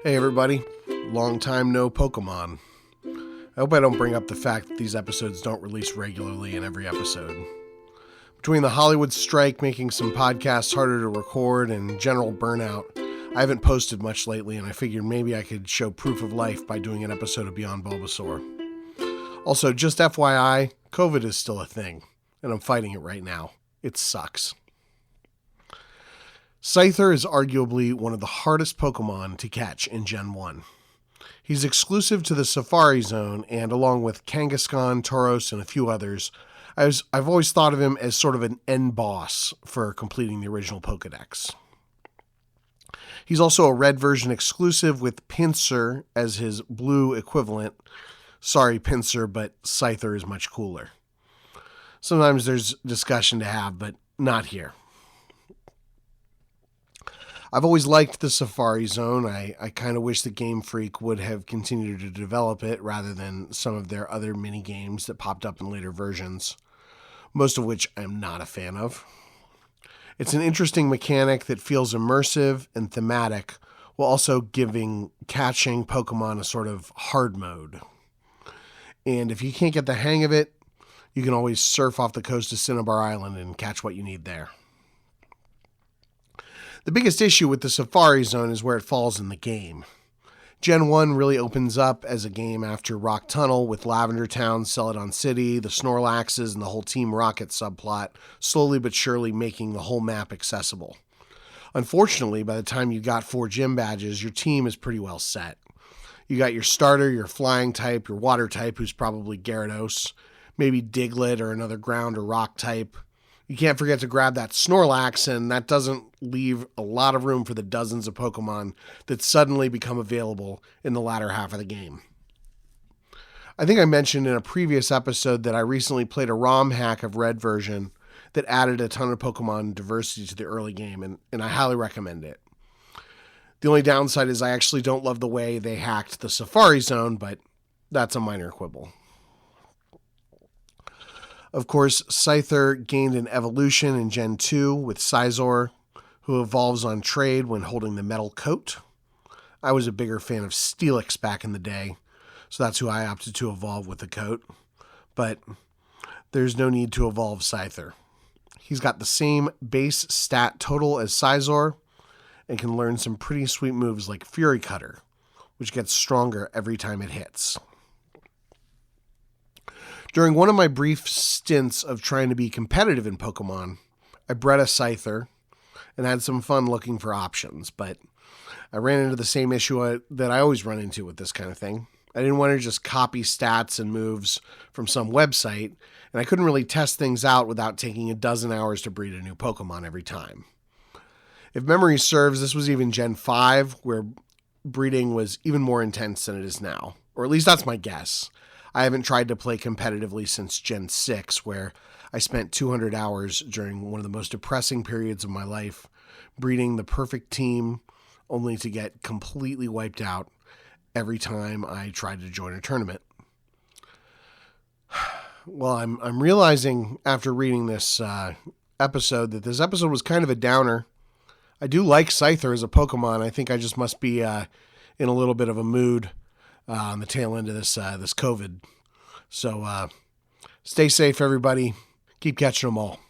Hey everybody, long time no Pokemon. I hope I don't bring up the fact that these episodes don't release regularly in every episode. Between the Hollywood strike making some podcasts harder to record and general burnout, I haven't posted much lately, and I figured maybe I could show proof of life by doing an episode of Beyond Bulbasaur. Also, just FYI, COVID is still a thing, and I'm fighting it right now. It sucks. Scyther is arguably one of the hardest Pokemon to catch in Gen 1. He's exclusive to the Safari Zone, and along with Kangaskhan, Tauros, and a few others, I've always thought of him as sort of an end boss for completing the original Pokedex. He's also a red version exclusive with Pinsir as his blue equivalent. Sorry, Pinsir, but Scyther is much cooler. Sometimes there's discussion to have, but not here. I've always liked the Safari Zone. I kind of wish that Game Freak would have continued to develop it rather than some of their other mini games that popped up in later versions, most of which I'm not a fan of. It's an interesting mechanic that feels immersive and thematic while also giving catching Pokemon a sort of hard mode. And if you can't get the hang of it, you can always surf off the coast of Cinnabar Island and catch what you need there. The biggest issue with the Safari Zone is where it falls in the game. Gen 1 really opens up as a game after Rock Tunnel with Lavender Town, Celadon City, the Snorlaxes, and the whole Team Rocket subplot, slowly but surely making the whole map accessible. Unfortunately, by the time you got 4 gym badges, your team is pretty well set. You got your starter, your flying type, your water type, who's probably Gyarados, maybe Diglett or another ground or rock type. You can't forget to grab that Snorlax, and that doesn't leave a lot of room for the dozens of Pokemon that suddenly become available in the latter half of the game. I think I mentioned in a previous episode that I recently played a ROM hack of Red version that added a ton of Pokemon diversity to the early game, and I highly recommend it. The only downside is I actually don't love the way they hacked the Safari Zone, but that's a minor quibble. Of course, Scyther gained an evolution in Gen 2 with Scyther, who evolves on trade when holding the metal coat. I was a bigger fan of Steelix back in the day, so that's who I opted to evolve with the coat. But there's no need to evolve Scyther. He's got the same base stat total as Scyther and can learn some pretty sweet moves like Fury Cutter, which gets stronger every time it hits. During one of my brief stints of trying to be competitive in Pokemon, I bred a Scyther and had some fun looking for options, but I ran into the same issue that I always run into with this kind of thing. I didn't want to just copy stats and moves from some website, and I couldn't really test things out without taking a dozen hours to breed a new Pokemon every time. If memory serves, this was even Gen 5, where breeding was even more intense than it is now, or at least that's my guess. I haven't tried to play competitively since Gen 6, where I spent 200 hours during one of the most depressing periods of my life, breeding the perfect team, only to get completely wiped out every time I tried to join a tournament. Well, I'm realizing after reading this episode that this episode was kind of a downer. I do like Scyther as a Pokemon. I think I just must be in a little bit of a mood on the tail end of this COVID. So stay safe, everybody. Keep catching them all.